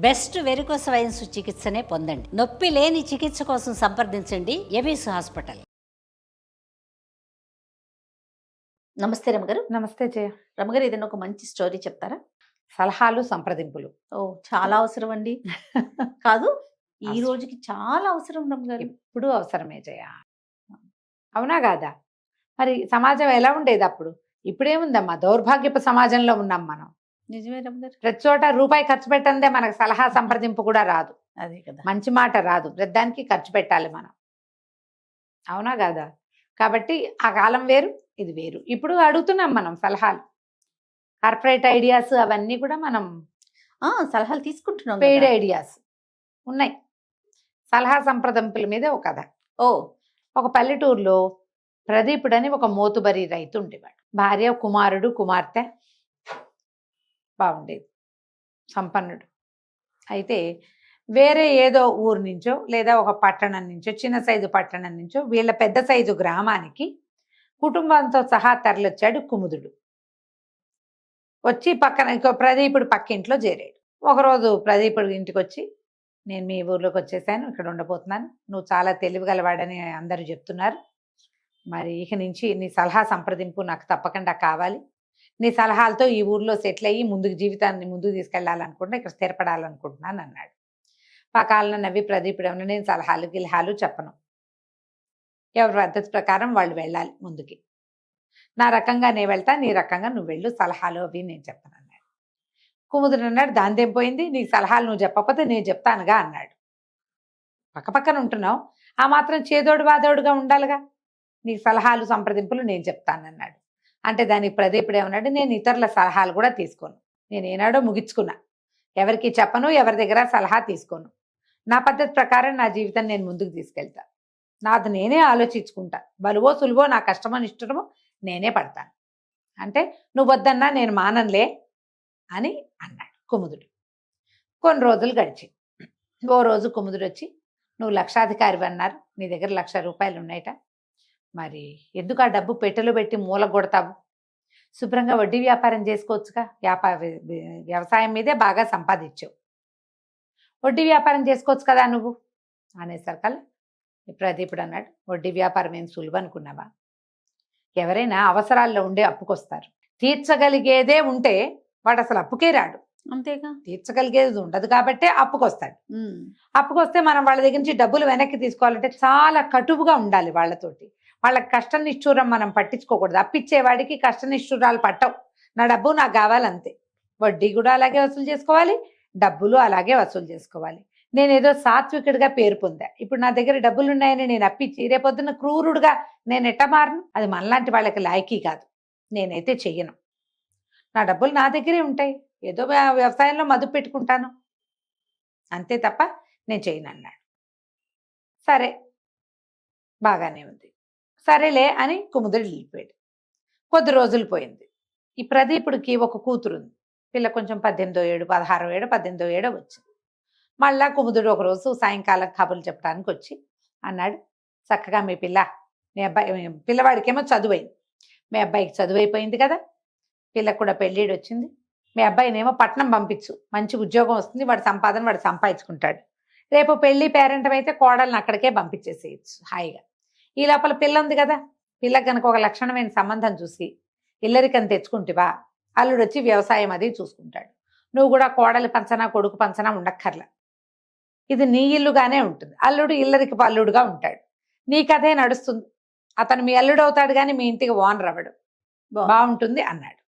Best varicose veins చికిత్సనే పొందండి. నొప్పి లేని చికిత్స కోసం సంప్రదించండి ఎబిస్ హాస్పిటల్. నమస్తే రమగారు. నమస్తే జయ. రమగారు, ఏదైనా ఒక మంచి స్టోరీ చెప్తారా? సలహాలు సంప్రదింపులు చాలా అవసరం అండి. కాదు, ఈ రోజుకి చాలా అవసరం రమగారు. ఎప్పుడు అవసరమే జయ. అవునా కాదా? మరి సమాజం ఎలా ఉండేది అప్పుడు? ఇప్పుడేముందమ్మా, దౌర్భాగ్యపు సమాజంలో ఉన్నాం మనం. నిజమే రమగారు. ప్రతి చోట రూపాయి ఖర్చు పెట్టందే మనకు సలహా సంప్రదింపు కూడా రాదు. అదే కదా, మంచి మాట రాదు. ప్రతిదానికి ఖర్చు పెట్టాలి మనం. అవునా కాదా? కాబట్టి ఆ కాలం వేరు, ఇది వేరు. ఇప్పుడు అడుగుతున్నాం మనం సలహాలు, కార్పొరేట్ ఐడియాస్ అవన్నీ కూడా మనం సలహాలు తీసుకుంటున్నాం. పెయిడ్ ఐడియాస్ ఉన్నాయి. సలహా సంప్రదింపుల మీద ఒక కథ. ఒక పల్లెటూరులో ప్రదీపుడని ఒక మోతుబరి రైతు ఉండేవాడు. భార్య, కుమారుడు, కుమార్తె. బాగుండేది, సంపన్నుడు. అయితే వేరే ఏదో ఊరు నుంచో లేదా ఒక పట్టణం నుంచో, చిన్న సైజు పట్టణం నుంచో వీళ్ళ పెద్ద సైజు గ్రామానికి కుటుంబంతో సహా తరలొచ్చాడు కుముదుడు. వచ్చి పక్కన ప్రదీపుడు పక్కింట్లో చేరాడు. ఒకరోజు ప్రదీపుడు ఇంటికి వచ్చి, నేను మీ ఊర్లోకి వచ్చేసాను, ఇక్కడ ఉండబోతున్నాను, నువ్వు చాలా తెలివిగలవాడని అందరూ చెప్తున్నారు, మరి ఇక నుంచి నీ సలహా సంప్రదింపు నాకు తప్పకుండా కావాలి, నీ సలహాలతో ఈ ఊర్లో సెటిల్ అయ్యి ముందుకు జీవితాన్ని ముందుకు తీసుకెళ్లాలనుకుంటున్నా, ఇక్కడ స్థిరపడాలనుకుంటున్నాను అన్నాడు. పకాలను నవ్వి ప్రదీపుడు ఏమన్నా, నేను సలహాలు గిలహాలు చెప్పను, ఎవరి పద్ధతి ప్రకారం వాళ్ళు వెళ్ళాలి ముందుకి, నా రకంగా నేను వెళ్తా, నీ రకంగా నువ్వు వెళ్ళు, సలహాలు అవి నేను చెప్పను అన్నాడు. కుముదుడు అన్నాడు, దాందేం పోయింది, నీకు సలహాలు నువ్వు చెప్పకపోతే నేను చెప్తానుగా అన్నాడు. పక్కపక్కన ఉంటున్నావు, ఆ మాత్రం చేదోడు వాదోడుగా ఉండాలిగా, నీకు సలహాలు సంప్రదింపులు నేను చెప్తానన్నాడు. అంటే దానికి ప్రదీపుడు ఏమన్నాడు, నేను ఇతరుల సలహాలు కూడా తీసుకోను, నేను ఏనాడో ముగించుకున్నా, ఎవరికి చెప్పను, ఎవరి దగ్గర సలహా తీసుకోను, నా పద్ధతి ప్రకారం నా జీవితం నేను ముందుకు తీసుకెళ్తా, నాది నేనే ఆలోచించుకుంటా, బలువో సులువో నా కష్టమో నిష్ఠురమో నేనే పడతాను, అంటే నువ్వు వద్దన్నా నేను మాననులే అని అన్నాడు కుముదుడు. కొన్ని రోజులు గడిచి ఓ రోజు కుముదుడు వచ్చి, నువ్వు లక్షాధికారి అన్నారు, నీ దగ్గర 1,00,000 రూపాయలు ఉన్నాయట, మరి ఎందుకు ఆ డబ్బు పెట్టెలో పెట్టి మూల కొడతావు, శుభ్రంగా వడ్డీ వ్యాపారం చేసుకోవచ్చుగా, వ్యవసాయం మీదే బాగా సంపాదించావు, వడ్డీ వ్యాపారం చేసుకోవచ్చు కదా నువ్వు అనేసరికల్లా ప్రదీపుడు అన్నాడు, వడ్డీ వ్యాపారం ఏం సులువు అనుకున్నావా, ఎవరైనా అవసరాల్లో ఉండే అప్పుకొస్తారు, తీర్చగలిగేదే ఉంటే వాడు అసలు అప్పుకే రాడు, అంతేగా, తీర్చగలిగేది ఉండదు కాబట్టే అప్పుకొస్తాడు. అప్పుకొస్తే మనం వాళ్ళ దగ్గర నుంచి డబ్బులు వెనక్కి తీసుకోవాలంటే చాలా కటువుగా ఉండాలి వాళ్ళతోటి, వాళ్ళకి కష్ట నిష్ఠూరం మనం పట్టించుకోకూడదు, అప్పిచ్చేవాడికి కష్ట నిష్ఠూరాలు పట్టవు, నా డబ్బు నాకు కావాలంతే, వడ్డీ కూడా అలాగే వసూలు చేసుకోవాలి, డబ్బులు అలాగే వసూలు చేసుకోవాలి, నేను ఏదో సాత్వికుడిగా పేరు పొందా, ఇప్పుడు నా దగ్గర డబ్బులు ఉన్నాయని నేను అప్పిచ్చి రేపొద్దున క్రూరుడుగా నేను ఎట్ట మారను, అది మనలాంటి వాళ్ళకి లాయకీ కాదు, నేనైతే చెయ్యను, నా డబ్బులు నా దగ్గరే ఉంటాయి, ఏదో వ్యవసాయంలో మదుపు పెట్టుకుంటాను అంతే తప్ప నేను చేయను అన్నాడు. సరే బాగానే ఉంది, సరేలే అని కుముదుడు వెళ్ళిపోయాడు. కొద్ది రోజులు పోయింది. ఈ ప్రదీపుడికి ఒక కూతురు ఉంది, పిల్ల కొంచెం 18వ ఏడు 16వ ఏడు 18వ ఏడో వచ్చింది. మళ్ళా కుముదుడు ఒకరోజు సాయంకాలం కబుర్లు చెప్పడానికి వచ్చి అన్నాడు, చక్కగా మీ అబ్బాయి పిల్లవాడికేమో చదువైంది, మీ అబ్బాయికి చదువు అయిపోయింది కదా, పిల్లకు కూడా పెళ్ళిడు వచ్చింది, మీ అబ్బాయినేమో పట్నం పంపించు, మంచి ఉద్యోగం వస్తుంది, వాడి సంపాదన వాడు సంపాదించుకుంటాడు, రేపు పెళ్లి పేరెంటం అయితే కోడల్ని అక్కడికే పంపించేసేయచ్చు హాయిగా, ఈ లోపల పిల్ల ఉంది కదా, పిల్లకి కనుక ఒక లక్షణమైన సంబంధం చూసి ఇల్లరికని తెచ్చుకుంటేవా అల్లుడు వచ్చి వ్యవసాయం అది చూసుకుంటాడు, నువ్వు కూడా కోడలి పంచనా కొడుకు పంచనా ఉండక్కర్లా, ఇది నీ ఇల్లుగానే ఉంటుంది, అల్లుడు ఇల్లరికి అల్లుడుగా ఉంటాడు, నీ కథే నడుస్తుంది, అతను మీ అల్లుడు అవుతాడు కానీ మీ ఇంటికి ఓనర్ అవ్వడు, బాగుంటుంది అన్నాడు.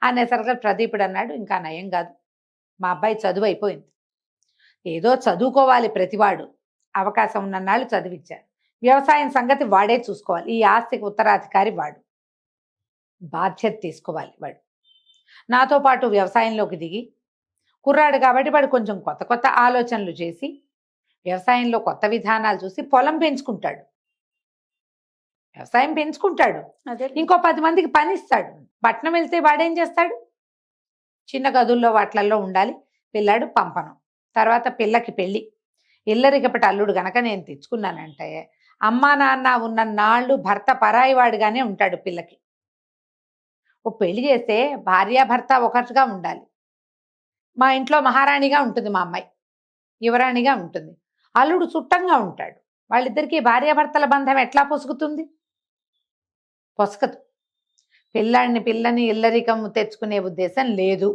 అనేసరిగా ప్రదీపుడు అన్నాడు, ఇంకా నయం కాదు, మా అబ్బాయి చదువు అయిపోయింది, ఏదో చదువుకోవాలి ప్రతివాడు, అవకాశం ఉన్నన్నాళ్ళు చదివించారు, వ్యవసాయం సంగతి వాడే చూసుకోవాలి, ఈ ఆస్తికి ఉత్తరాధికారి వాడు, బాధ్యత తీసుకోవాలి వాడు, నాతో పాటు వ్యవసాయంలోకి దిగి, కుర్రాడు కాబట్టి వాడు కొంచెం కొత్త కొత్త ఆలోచనలు చేసి వ్యవసాయంలో కొత్త విధానాలు చూసి పొలం పెంచుకుంటాడు, వ్యవసాయం పెంచుకుంటాడు, ఇంకో 10 మందికి పని ఇస్తాడు, పట్నం వెళ్తే వాడేం చేస్తాడు, చిన్న గదుల్లో వాట్లల్లో ఉండాలి, పిల్లాడు పంపను, తర్వాత పిల్లకి పెళ్ళి, ఇల్లరికపటి అల్లుడు గనక నేను తెచ్చుకున్నానంటే అమ్మా నాన్న ఉన్న నాళ్ళు భర్త పరాయివాడుగానే ఉంటాడు పిల్లకి, ఓ పెళ్లి చేస్తే భార్యాభర్త ఒకటిగా ఉండాలి, మా ఇంట్లో మహారాణిగా ఉంటుంది మా అమ్మాయి, యువరాణిగా ఉంటుంది. అల్లుడు చుట్టంగా ఉంటాడు. వాళ్ళిద్దరికీ భార్యాభర్తల బంధం ఎట్లా పొసుగుతుంది? పొసగదు. పిల్లని ఇల్లరికం తెచ్చుకునే ఉద్దేశం లేదు.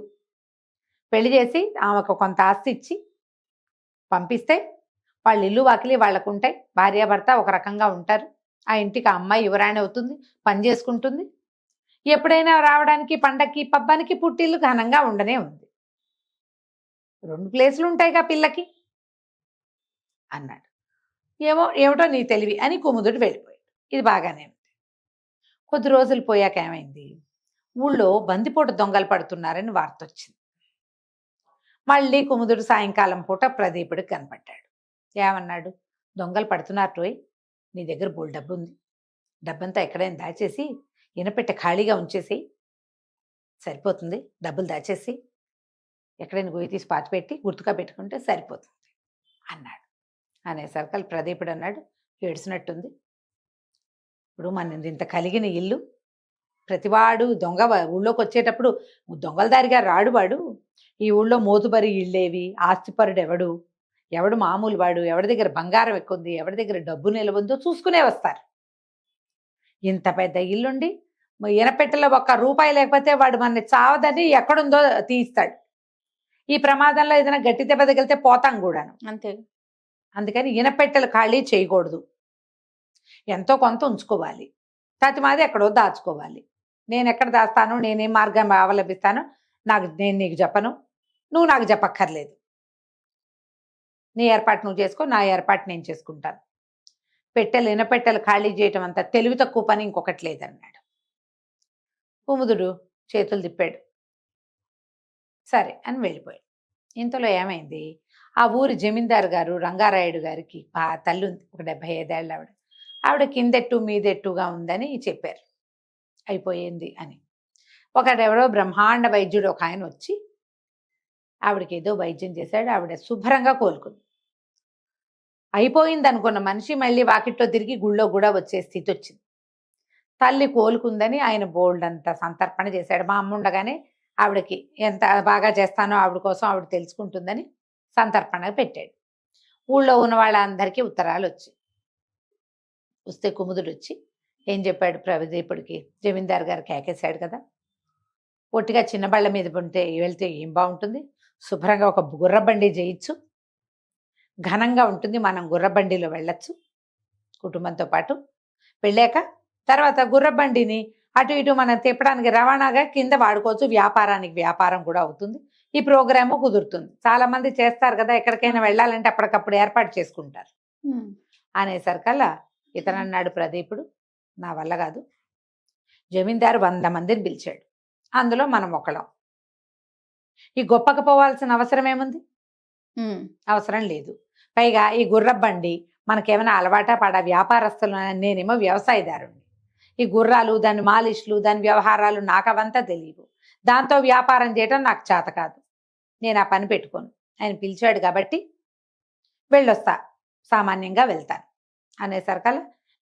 పెళ్లి చేసి ఆమెకు కొంత ఆస్తి ఇచ్చి పంపిస్తే వాళ్ళ ఇల్లు వాకిలి వాళ్ళకు ఉంటాయి. భార్యాభర్త ఒక రకంగా ఉంటారు. ఆ ఇంటికి ఆ అమ్మాయి యువరాణి అవుతుంది, పని చేసుకుంటుంది. ఎప్పుడైనా రావడానికి పండక్కి పబ్బానికి పుట్టిల్లు ఘనంగా ఉండనే ఉంది. 2 ప్లేసులు ఉంటాయిగా పిల్లకి అన్నాడు. ఏమిటో నీ తెలివి అని కుముదుడు వెళ్ళిపోయాడు. ఇది బాగానే ఉంది. కొద్ది రోజులు పోయాక ఏమైంది? ఊళ్ళో బందిపోటు దొంగలు పడుతున్నారని వార్త వచ్చింది. మళ్ళీ కుముదుడు సాయంకాలం పూట ప్రదీపుడికి కనపడ్డాడు. ఏమన్నాడు? దొంగలు పడుతున్నారు రోయ్, నీ దగ్గర బోల్ డబ్బు ఉంది. డబ్బంతా ఎక్కడైనా దాచేసి ఇనపెట్టె ఖాళీగా ఉంచేసి సరిపోతుంది. డబ్బులు దాచేసి ఎక్కడైనా గొయ్యి తీసి పాతిపెట్టి గుర్తుగా పెట్టుకుంటే సరిపోతుంది అన్నాడు. అనేసరికి ప్రదీపుడు అన్నాడు, ఏడ్చినట్టుంది. ఇప్పుడు మన ఇంత కలిగిన ఇల్లు, ప్రతివాడు దొంగ ఊళ్ళోకి వచ్చేటప్పుడు దొంగల దారిగా రాడు వాడు. ఈ ఊళ్ళో మోతుబరి ఇళ్ళేవి, ఆస్తిపరుడు ఎవడు మామూలు వాడు, ఎవరి దగ్గర బంగారం ఎక్కుంది, ఎవరి దగ్గర డబ్బు నిలవందో చూసుకునే వస్తారు. ఇంత పెద్ద ఇల్లుండి ఇనపెట్టెలో ₹1 లేకపోతే వాడు మనని చావదని ఎక్కడుందో తీస్తాడు. ఈ ప్రమాదంలో ఏదైనా గట్టి దెబ్బ తగిలితే పోతాం కూడాను. అంతే. అందుకని ఇనపెట్టెలు ఖాళీ చేయకూడదు. ఎంతో కొంత ఉంచుకోవాలి. మాది ఎక్కడో దాచుకోవాలి. నేను ఎక్కడ దాస్తాను, నేనేం మార్గం అవలంబిస్తాను నేను నీకు చెప్పను, నువ్వు నాకు చెప్పక్కర్లేదు. నీ ఏర్పాటు నువ్వు చేసుకో, నా ఏర్పాటు నేను చేసుకుంటాను. ఇనపెట్టెలు ఖాళీ చేయటం అంత తెలివి తక్కువ పని ఇంకొకటి లేదన్నాడు. కుముదుడు చేతులు తిప్పాడు. సరే అని వెళ్ళిపోయాడు. ఇంతలో ఏమైంది? ఆ ఊరి జమీందారు గారు రంగారాయుడు గారికి తల్లి ఉంది, ఒక 75 ఏళ్ళ ఆవిడ కిందెట్టు మీదెట్టుగా ఉందని చెప్పారు. అయిపోయింది అని. ఒకడెవడో బ్రహ్మాండ వైద్యుడు ఒక ఆయన వచ్చి ఆవిడకి ఏదో వైద్యం చేశాడు. ఆవిడ శుభ్రంగా కోలుకుంది. అయిపోయింది అనుకున్న మనిషి మళ్ళీ వాకిట్లో తిరిగి గుళ్ళో కూడా వచ్చే స్థితి వచ్చింది. తల్లి కోలుకుందని ఆయన బోల్డ్ అంత సంతర్పణ చేశాడు. మా అమ్మ ఉండగానే ఆవిడకి ఎంత బాగా చేస్తానో ఆవిడ కోసం ఆవిడ తెలుసుకుంటుందని సంతర్పణ పెట్టాడు. ఊళ్ళో ఉన్న వాళ్ళందరికీ ఉత్తరాలు వచ్చాయి. వస్తే కుముదుడు వచ్చి ఏం చెప్పాడు? ప్రదీపుడికి జమీందారు గారు కేకేశాడు కదా, పొట్టిగా చిన్న బళ్ళ మీద వెళ్తే ఏం బాగుంటుంది, శుభ్రంగా ఒక గుర్రబండి చేయొచ్చు, ఘనంగా ఉంటుంది, మనం గుర్రబండిలో వెళ్ళొచ్చు కుటుంబంతో పాటు. వెళ్ళాక తర్వాత గుర్రబండిని అటు ఇటు మనం తిప్పడానికి రవాణాగా కింద వాడుకోవచ్చు, వ్యాపారానికి వ్యాపారం కూడా అవుతుంది, ఈ ప్రోగ్రాము కుదురుతుంది. చాలా మంది చేస్తారు కదా, ఎక్కడికైనా వెళ్ళాలంటే అప్పటికప్పుడు ఏర్పాటు చేసుకుంటారు. అనేసరికల్లా ఇతను అన్నాడు ప్రదీపుడు, నా వల్ల కాదు. జమీందారు 100 మందిని పిలిచాడు, అందులో మనం ఒకళ్ళం. ఈ గొప్పకు పోవాల్సిన అవసరం ఏముంది? అవసరం లేదు. పైగా ఈ గుర్రబండి మనకేమైనా అలవాటా పడా? వ్యాపారస్తులు, నేనేమో వ్యవసాయదారుణ్ణి. ఈ గుర్రాలు, దాని మాలిష్లు, దాని వ్యవహారాలు నాకు అవంతా తెలియవు. దాంతో వ్యాపారం చేయడం నాకు చేత కాదు. నేను ఆ పని పెట్టుకోను. ఆయన పిలిచాడు కాబట్టి వెళ్ళొస్తా, సామాన్యంగా వెళ్తాను అనేసరికల్లా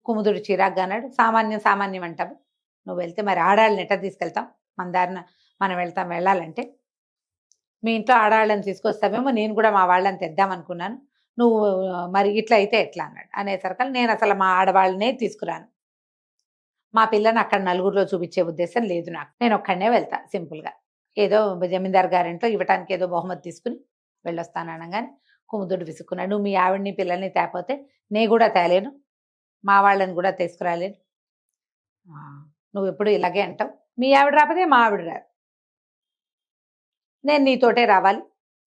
కుముదుడు చిరాగ్గా అన్నాడు, సామాన్యం అంటావు, నువ్వు వెళ్తే మరి ఆడాళ్ళని ఎట్లా తీసుకెళ్తాం? మన దారిన మనం వెళ్ళాలంటే మీ ఇంట్లో ఆడవాళ్ళని తీసుకొస్తామేమో, నేను కూడా మా వాళ్ళని తెద్దామనుకున్నాను, నువ్వు మరి ఇట్లా అయితే ఎట్లా అన్నాడు. అనేసరికల్లా నేను అసలు మా ఆడవాళ్ళనే తీసుకురాను, మా పిల్లని అక్కడ నలుగురిలో చూపించే ఉద్దేశం లేదు నాకు, నేను ఒక్కడనే వెళ్తా సింపుల్గా, ఏదో జమీందారు గారింట్లో ఇవ్వటానికి ఏదో బహుమతి తీసుకుని వెళ్ళొస్తాను అనగానే కుముదుడు విసుక్కున్నాడు, నువ్వు మీ ఆవిడని పిల్లల్ని తేపోతే నేను కూడా తేలేను, మా వాళ్ళని కూడా తీసుకురాలేను, నువ్వు ఎప్పుడు ఇలాగే అంటావు, మీ ఆవిడ రాకపోతే మా ఆవిడ రాదు, నేను నీతోటే రావాలి,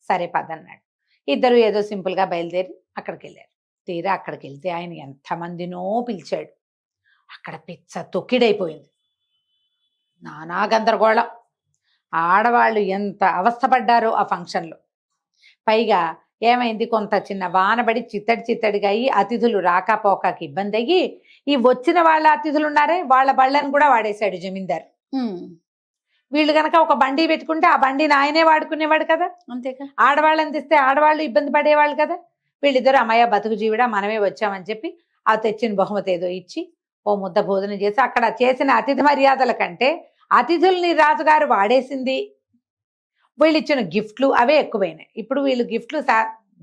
సరే పదన్నాడు. ఇద్దరు ఏదో సింపుల్గా బయలుదేరి అక్కడికి వెళ్ళారు. తీరా అక్కడికి వెళ్తే ఆయన ఎంతమందినో పిలిచాడు. అక్కడ పిచ్చ తొక్కిడైపోయింది, నానా గందరగోళం. ఆడవాళ్ళు ఎంత అవస్థపడ్డారో ఆ ఫంక్షన్లో. పైగా ఏమైంది, కొంత చిన్న వానబడి చిత్తడిగా అయ్యి అతిథులు రాకపోకకి ఇబ్బంది అయ్యి ఈ వచ్చిన వాళ్ళ అతిథులు ఉన్నారే వాళ్ళ బళ్ళని కూడా వాడేశాడు జమీందారు. వీళ్ళు గనక ఒక బండి పెట్టుకుంటే ఆ బండిని ఆయనే వాడుకునేవాడు కదా, అంతేకా. ఆడవాళ్ళని తెస్తే ఆడవాళ్ళు ఇబ్బంది పడేవాళ్ళు కదా. వీళ్ళిద్దరు అమ్మయ్య బతుకు జీవిడా మనమే వచ్చామని చెప్పి ఆ తెచ్చిన బహుమతి ఏదో ఇచ్చి ఓ ముద్ద భోజనం చేసి అక్కడ చేసిన అతిథి మర్యాదల కంటే అతిథుల్ని రాజుగారు వాడేసింది, వీళ్ళు ఇచ్చిన గిఫ్ట్లు అవే ఎక్కువైనాయి. ఇప్పుడు వీళ్ళు గిఫ్ట్లు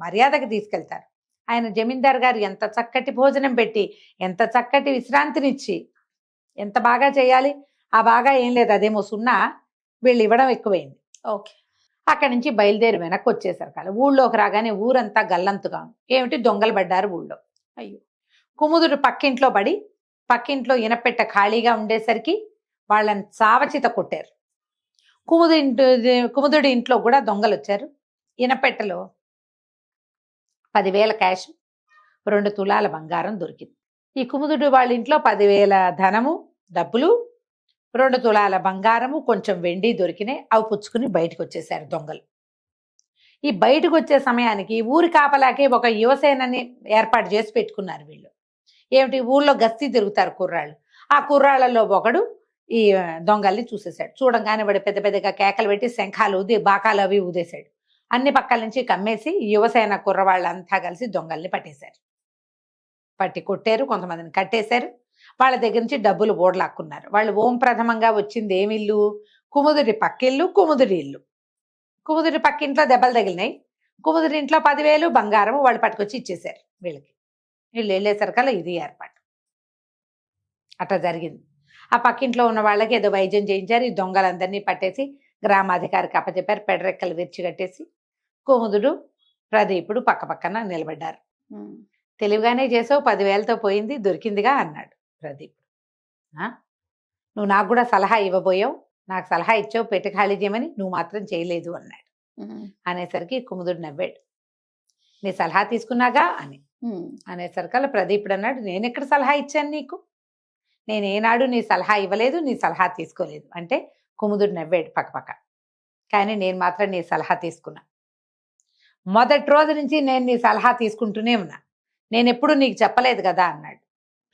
మర్యాదకి తీసుకెళ్తారు. ఆయన జమీందార్ గారు ఎంత చక్కటి భోజనం పెట్టి, ఎంత చక్కటి విశ్రాంతినిచ్చి, ఎంత బాగా చేయాలి. ఆ బాగా ఏం లేదు, అదేమో సున్నా, వీళ్ళు ఇవ్వడం ఎక్కువైంది. ఓకే. అక్కడి నుంచి బయలుదేరి వెనక్కి వచ్చేసారు కదా. ఊళ్ళోకి రాగానే ఊరంతా గల్లంతుగా ఉంది. ఏమిటి, దొంగలు పడ్డారు ఊళ్ళో. అయ్యో. కుముదుడు పక్కింట్లో పడి, పక్కింట్లో ఇనపెట్ట ఖాళీగా ఉండేసరికి వాళ్ళని చావచిత కొట్టారు. కుముదుడి ఇంట్లో కూడా దొంగలు వచ్చారు. ఇనపెట్టలో 10,000 క్యాష్, 2 తులాల బంగారం దొరికింది. ఈ కుముదుడు వాళ్ళ ఇంట్లో 10,000 ధనము, డబ్బులు, 2 తులాల బంగారము, కొంచెం వెండి దొరికినాయి. అవి పుచ్చుకుని బయటకు వచ్చేసారు దొంగలు. ఈ బయటకు వచ్చే సమయానికి ఊరి కాపలాకి ఒక యువసేనని ఏర్పాటు చేసి పెట్టుకున్నారు వీళ్ళు. ఏమిటి, ఊళ్ళో గస్తీ తిరుగుతారు కుర్రాళ్ళు. ఆ కుర్రాళ్ళలో ఒకడు ఈ దొంగల్ని చూసేశాడు. చూడంగానే వాడు పెద్ద పెద్దగా కేకలు పెట్టి శంఖాలు ఊది, బాకాలు అవి ఊదేశాడు. అన్ని పక్కల నుంచి కమ్మేసి యువసేన కుర్రవాళ్ళంతా కలిసి దొంగల్ని పట్టేశారు. పట్టి కొట్టారు, కొంతమందిని కట్టేశారు. వాళ్ళ దగ్గర నుంచి డబ్బులు ఓడలాక్కున్నారు. వాళ్ళు ఓం ప్రథమంగా వచ్చింది ఏమిల్లు, కుముదుడి పక్కిల్లు, కుముదుడి ఇల్లు. కుముదుడి పక్కింట్లో దెబ్బలు తగిలినాయి. కుముదుడి ఇంట్లో 10,000 బంగారం వాళ్ళు పట్టుకొచ్చి ఇచ్చేశారు వీళ్ళకి. వీళ్ళు వెళ్ళేసరికల్లా ఇది ఏర్పాటు. అట్లా జరిగింది. ఆ పక్కింట్లో ఉన్న వాళ్ళకి ఏదో వైద్యం చేయించారు. ఈ దొంగలందరినీ పట్టేసి గ్రామాధికారికి అప్పచెప్పారు. పెడరెక్కలు విరిచి కట్టేసి కుముదుడు, ప్రదీపుడు పక్క పక్కన నిలబడ్డారు. తెలివిగానే చేసావు, 10,000తో పోయింది, దొరికిందిగా అన్నాడు ప్రదీపుడు. నువ్వు నాకు కూడా సలహా ఇవ్వబోయావు, నాకు సలహా ఇచ్చావు పెట్టి ఖాళీ చేయమని, నువ్వు మాత్రం చేయలేదు అన్నాడు. అనేసరికి కుముదుడు నవ్వాడు. నీ సలహా తీసుకున్నాగా అని అనేసరికల్లా ప్రదీపుడు అన్నాడు, నేను ఎక్కడ సలహా ఇచ్చాను నీకు, నేనేనాడు నీ సలహా ఇవ్వలేదు, నీ సలహా తీసుకోలేదు అంటే కుముదుడు నవ్వాడు పక్కపక్క. కానీ నేను మాత్రం నీ సలహా తీసుకున్నా. మొదటి రోజు నుంచి నేను నీ సలహా తీసుకుంటూనే ఉన్నా. నేను ఎప్పుడు నీకు చెప్పలేదు కదా అన్నాడు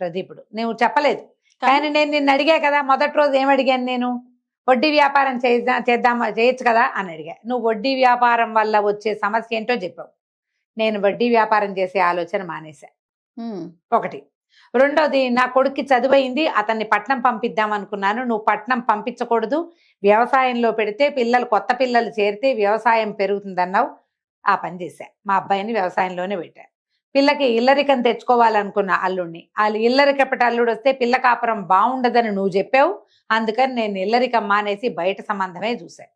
ప్రదీపుడు. నువ్వు చెప్పలేదు, కానీ నేను నిన్ను అడిగా కదా. మొదటి రోజు ఏం అడిగాను నేను, వడ్డీ వ్యాపారం చేయొచ్చు కదా అని అడిగా. నువ్వు వడ్డీ వ్యాపారం వల్ల వచ్చే సమస్య ఏంటో చెప్పావు. నేను వడ్డీ వ్యాపారం చేసే ఆలోచన మానేశా. ఒకటి. రెండోది, నా కొడుక్కి చదువైంది, అతన్ని పట్నం పంపిద్దాం అనుకున్నాను. నువ్వు పట్నం పంపించకూడదు, వ్యవసాయంలో పెడితే కొత్త పిల్లలు చేరితే వ్యవసాయం పెరుగుతుందన్నావు. ఆ పని చేశా. మా అబ్బాయిని వ్యవసాయంలోనే పెట్టా. పిల్లకి ఇల్లరికం తెచ్చుకోవాలనుకున్న అల్లుడిని, వాళ్ళు ఇల్లరికపటి అల్లుడు వస్తే పిల్ల కాపురం బాగుండదని నువ్వు చెప్పావు. అందుకని నేను ఇల్లరికం మానేసి బయట సంబంధమే చూశా.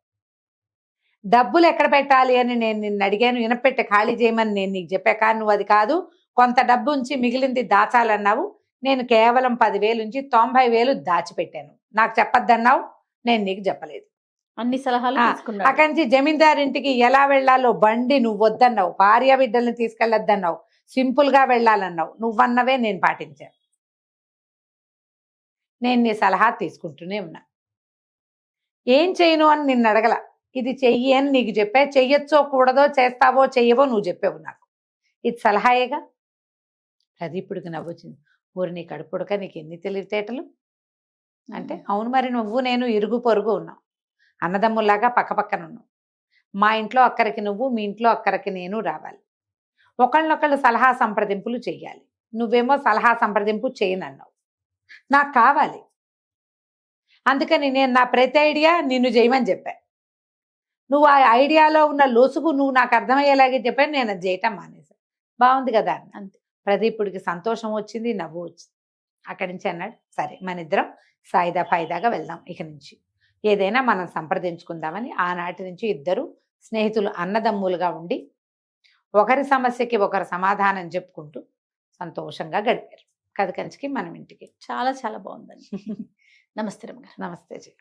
డబ్బులు ఎక్కడ పెట్టాలి అని నేను నిన్ను అడిగాను. ఇనపెట్టె ఖాళీ చేయమని నేను నీకు చెప్పా, కానీ నువ్వు అది కాదు, కొంత డబ్బు ఉంచి మిగిలింది దాచాలన్నావు. నేను కేవలం 10,000 నుంచి 90,000 దాచిపెట్టాను. నాకు చెప్పొద్దన్నావు, నేను నీకు చెప్పలేదు. అన్ని సలహాలు తీసుకున్నాడు. అక్కడి నుంచి జమీందారింటికి ఎలా వెళ్లాలో బండి నువ్వు వద్దన్నావు, భార్య బిడ్డల్ని తీసుకెళ్లొద్దన్నావు, సింపుల్ గా వెళ్ళాలన్నావు. నువ్వన్నవే నేను పాటించాను. నేను నీ సలహా తీసుకుంటూనే ఉన్నా. ఏం చేయను అని నిన్ను అడగల, ఇది చెయ్యి అని నీకు చెప్పా. చెయ్యొచ్చో కూడదో, చేస్తావో చెయ్యవో నువ్వు చెప్పావు నాకు. ఇది సలహాయేగా. ప్రదీపుడికి నవ్వొచ్చింది. ఊరి నీ కడుపుడక నీకు ఎన్ని తెలివితేటలు అంటే, అవును మరి, నువ్వు నేను ఇరుగు పొరుగు ఉన్నాం, అన్నదమ్ముల్లాగా పక్క పక్కన ఉన్నాం. మా ఇంట్లో అక్కడికి నువ్వు, మీ ఇంట్లో అక్కడికి నేను రావాలి. ఒకళ్ళనొకళ్ళు సలహా సంప్రదింపులు చెయ్యాలి. నువ్వేమో సలహా సంప్రదింపు చేయనన్నావు. నాకు కావాలి, అందుకని నేను నా ప్రతి ఐడియా నిన్ను చేయమని చెప్పా. నువ్వు ఆ ఐడియాలో ఉన్న లోసుగు నువ్వు నాకు అర్థమయ్యేలాగే చెప్పాను, నేను అది చేయటం మానేశాను. బాగుంది కదా అన్న. అంతే. ప్రదీపుడికి సంతోషం వచ్చింది, నవ్వు వచ్చింది. అక్కడి నుంచి అన్నాడు, సరే మన ఇద్దరం సాయిదా ఫాయిదాగా వెళ్దాం, ఇక నుంచి ఏదైనా మనం సంప్రదించుకుందామని. ఆనాటి నుంచి ఇద్దరు స్నేహితులు అన్నదమ్ములుగా ఉండి ఒకరి సమస్యకి ఒకరు సమాధానం చెప్పుకుంటూ సంతోషంగా గడిపారు. కథ కంచికి మనం ఇంటికి. చాలా చాలా బాగుందండి. నమస్తే రమ్య గారు. నమస్తే జీ.